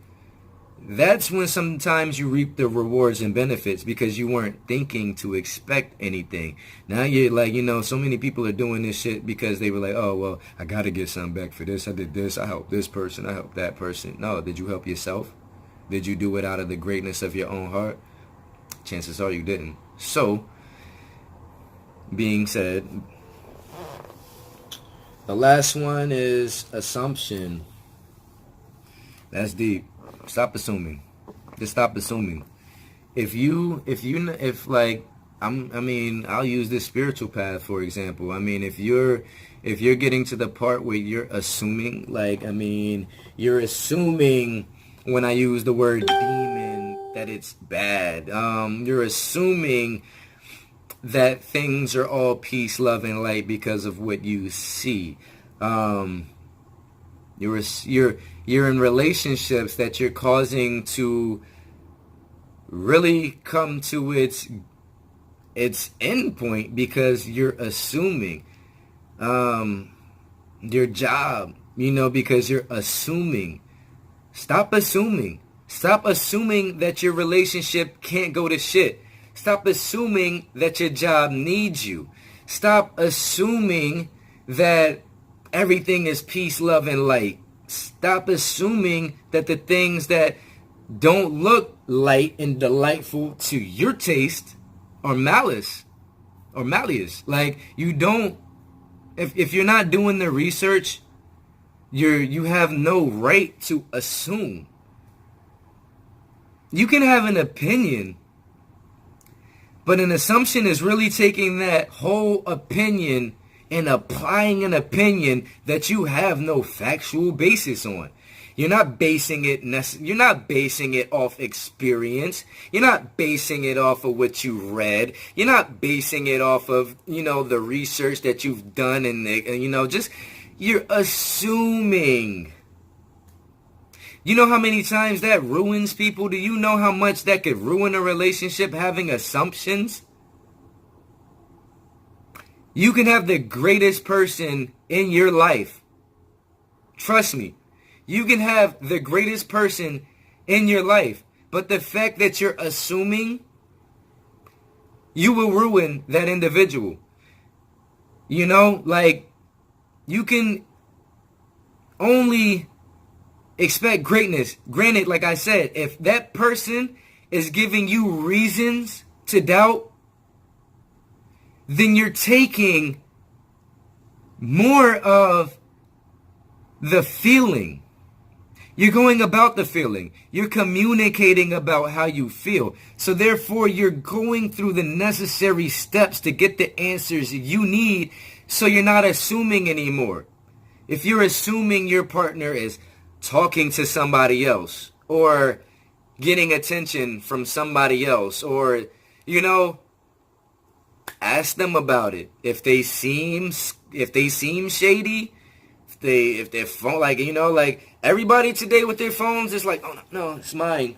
S1: that's when sometimes you reap the rewards and benefits, because you weren't thinking to expect anything. Now you're like, so many people are doing this shit because they were like, oh, well, I got to get something back for this. I did this. I helped this person. I helped that person. No, did you help yourself? Did you do it out of the greatness of your own heart? Chances are you didn't. So, being said, the last one is assumption. That's deep. Stop assuming. Just stop assuming. If like, I mean, I'll use this spiritual path, for example. I mean, if you're getting to the part where you're assuming, like, I mean, you're assuming, when I use the word demon, that it's bad. You're assuming that things are all peace, love, and light because of what you see. You're in relationships that you're causing to really come to its end point because you're assuming. Your job, because you're assuming. Stop assuming. Stop assuming that your relationship can't go to shit. Stop assuming that your job needs you. Stop assuming that everything is peace, love, and light. Stop assuming that the things that don't look light and delightful to your taste are malice or malleous. Like, you don't, if you're not doing the research, you have no right to assume. You can have an opinion, but an assumption is really taking that whole opinion and applying an opinion that you have no factual basis on. You're not basing it off experience. You're not basing it off of what you read. You're not basing it off of, the research that you've done, and you're assuming. You know how many times that ruins people? Do you know how much that could ruin a relationship, having assumptions? You can have the greatest person in your life. Trust me. You can have the greatest person in your life. But the fact that you're assuming, you will ruin that individual. Like, you can only expect greatness. Granted, like I said, if that person is giving you reasons to doubt, then you're taking more of the feeling. You're going about the feeling. You're communicating about how you feel. So therefore, you're going through the necessary steps to get the answers you need, so you're not assuming anymore. If you're assuming your partner is talking to somebody else, or getting attention from somebody else, or, ask them about it. If they seem shady, if their phone, like everybody today with their phones is like, oh no, it's mine.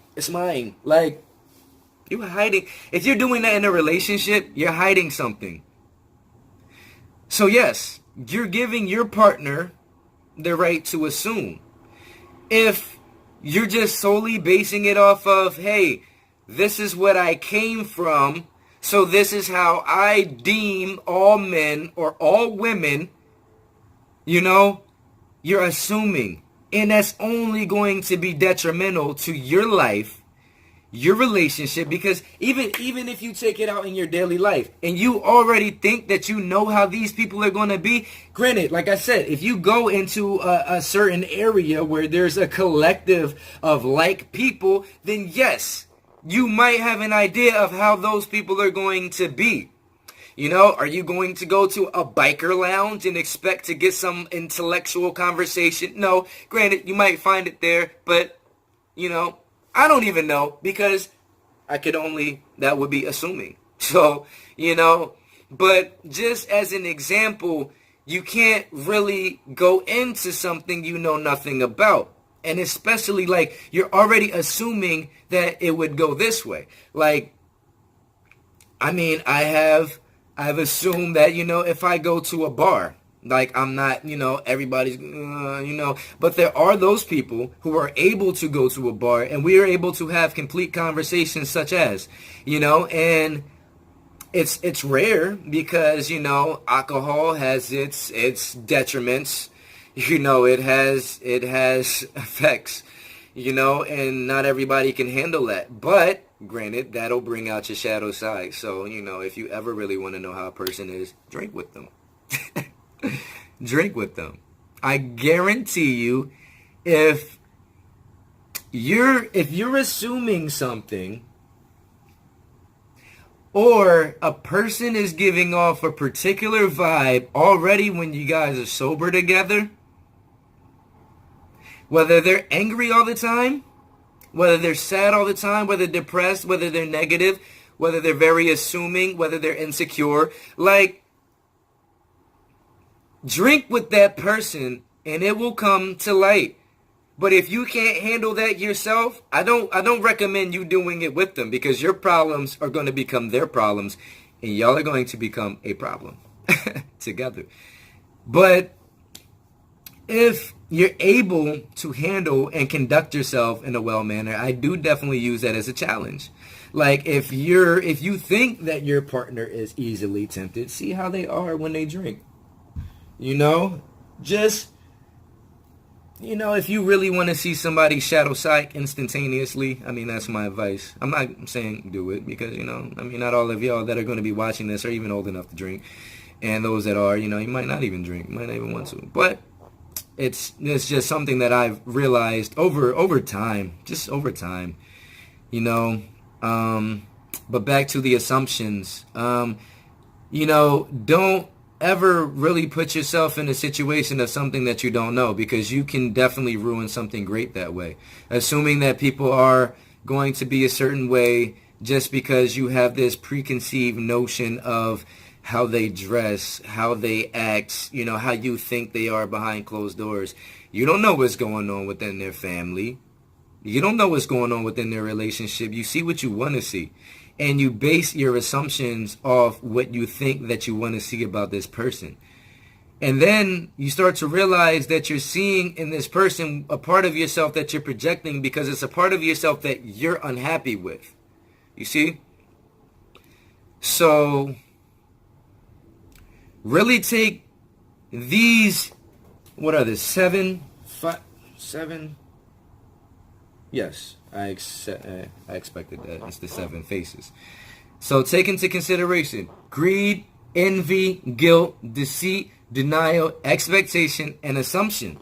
S1: Like, you're hiding. If you're doing that in a relationship, you're hiding something. So yes, you're giving your partner the right to assume. If you're just solely basing it off of, hey, this is what I came from, so this is how I deem all men or all women, you're assuming. And that's only going to be detrimental to your life, your relationship, because even if you take it out in your daily life and you already think that you know how these people are going to be, granted, like I said, if you go into a certain area where there's a collective of like people, then yes, you might have an idea of how those people are going to be. Are you going to go to a biker lounge and expect to get some intellectual conversation? No, granted, you might find it there, but, I don't even know, because that would be assuming. So, but just as an example, you can't really go into something you know nothing about. And especially, like, you're already assuming that it would go this way. Like, I mean, I've assumed that, if I go to a bar, like, I'm not, everybody's, but there are those people who are able to go to a bar, and we are able to have complete conversations such as, and it's rare because, alcohol has its detriments. It has effects, and not everybody can handle that. But granted, that'll bring out your shadow side. So, if you ever really want to know how a person is, drink with them. Drink with them. I guarantee you, if you're assuming something, or a person is giving off a particular vibe already when you guys are sober together, whether they're angry all the time, whether they're sad all the time, whether they're depressed, whether they're negative, whether they're very assuming, whether they're insecure, like, drink with that person and it will come to light. But if you can't handle that yourself, I don't recommend you doing it with them, because your problems are going to become their problems and y'all are going to become a problem together. But if you're able to handle and conduct yourself in a well manner, I do definitely use that as a challenge. Like, if you think that your partner is easily tempted, see how they are when they drink. Just, if you really want to see somebody's shadow side instantaneously, I mean, that's my advice. I'm not saying do it because, not all of y'all that are going to be watching this are even old enough to drink. And those that are, you might not even drink, you might not even want to. But it's just something that I've realized over time, just over time, but back to the assumptions, don't ever really put yourself in a situation of something that you don't know, because you can definitely ruin something great that way. Assuming that people are going to be a certain way just because you have this preconceived notion of how they dress, how they act, how you think they are behind closed doors. You don't know what's going on within their family. You don't know what's going on within their relationship. You see what you want to see. And you base your assumptions off what you think that you want to see about this person. And then you start to realize that you're seeing in this person a part of yourself that you're projecting, because it's a part of yourself that you're unhappy with. You see? So really take these, what are this, seven? Yes, I expected that. It's the 7 faces. So take into consideration greed, envy, guilt, deceit, denial, expectation, and assumption.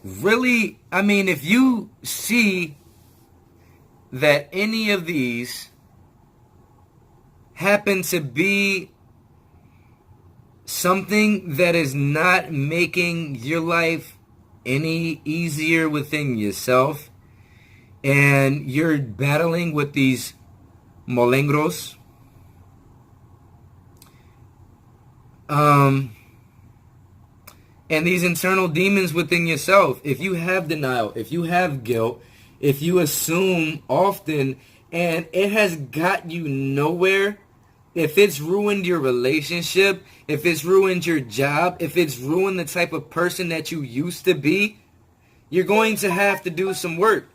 S1: Really, I mean, if you see that any of these happen to be something that is not making your life any easier within yourself, and you're battling with these Mulengros, and these internal demons within yourself, if you have denial, if you have guilt, if you assume often, and it has got you nowhere, if it's ruined your relationship, if it's ruined your job, if it's ruined the type of person that you used to be, you're going to have to do some work.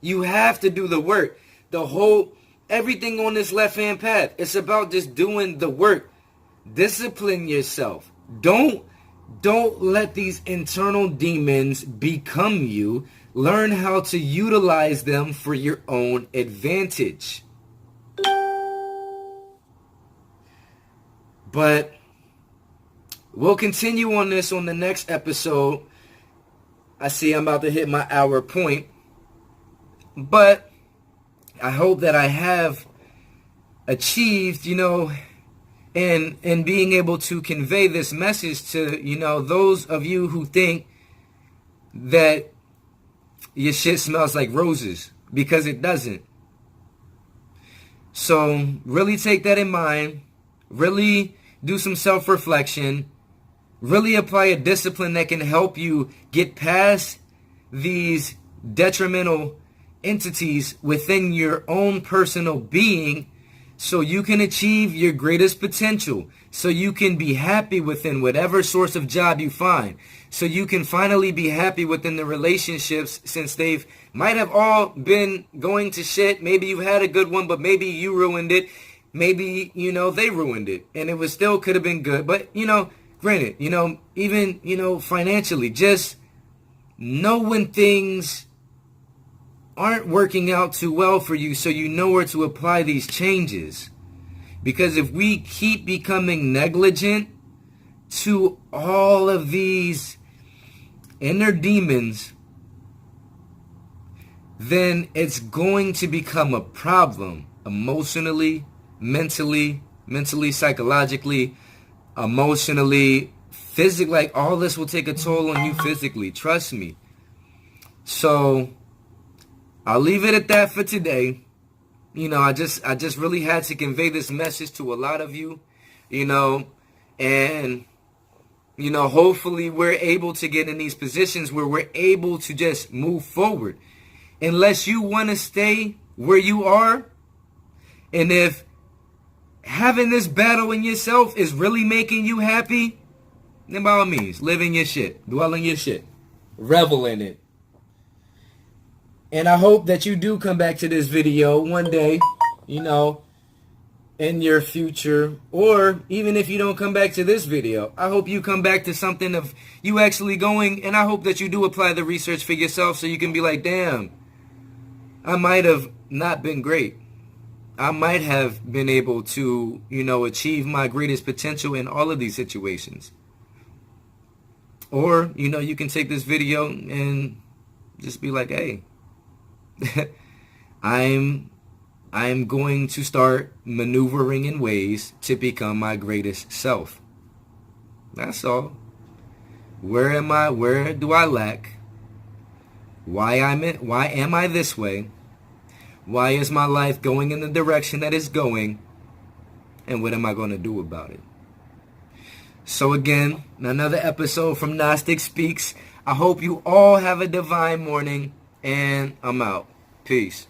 S1: You have to do the work. Everything on this left-hand path, it's about just doing the work. Discipline yourself. Don't let these internal demons become you. Learn how to utilize them for your own advantage. But we'll continue on this on the next episode. I see I'm about to hit my hour point. But I hope that I have achieved, in being able to convey this message to, those of you who think that your shit smells like roses, because it doesn't. So really take that in mind. Really do some self-reflection. Really apply a discipline that can help you get past these detrimental entities within your own personal being, so you can achieve your greatest potential, so you can be happy within whatever source of job you find, so you can finally be happy within the relationships, since they've might have all been going to shit. Maybe you had a good one, but maybe you ruined it. Maybe, they ruined it, and it was still could have been good. But, granted, even, financially, just know when things aren't working out too well for you, so you know where to apply these changes. Because if we keep becoming negligent to all of these inner demons, then it's going to become a problem emotionally, mentally, psychologically, emotionally, physically. Like, all this will take a toll on you physically. Trust me. So I'll leave it at that for today. I just really had to convey this message to a lot of you, and, hopefully we're able to get in these positions where we're able to just move forward. Unless you want to stay where you are, and if having this battle in yourself is really making you happy, then by all means, live in your shit, dwell in your shit, revel in it. And I hope that you do come back to this video one day, in your future. Or even if you don't come back to this video, I hope you come back to something of you actually going. And I hope that you do apply the research for yourself, so you can be like, damn, I might have not been great. I might have been able to, achieve my greatest potential in all of these situations. Or, you can take this video and just be like, hey, I'm going to start maneuvering in ways to become my greatest self. That's all. Where am I? Where do I lack? Why am I this way? Why is my life going in the direction that it's going? And what am I going to do about it? So again, another episode from Gnostic Speaks. I hope you all have a divine morning, and I'm out. Peace.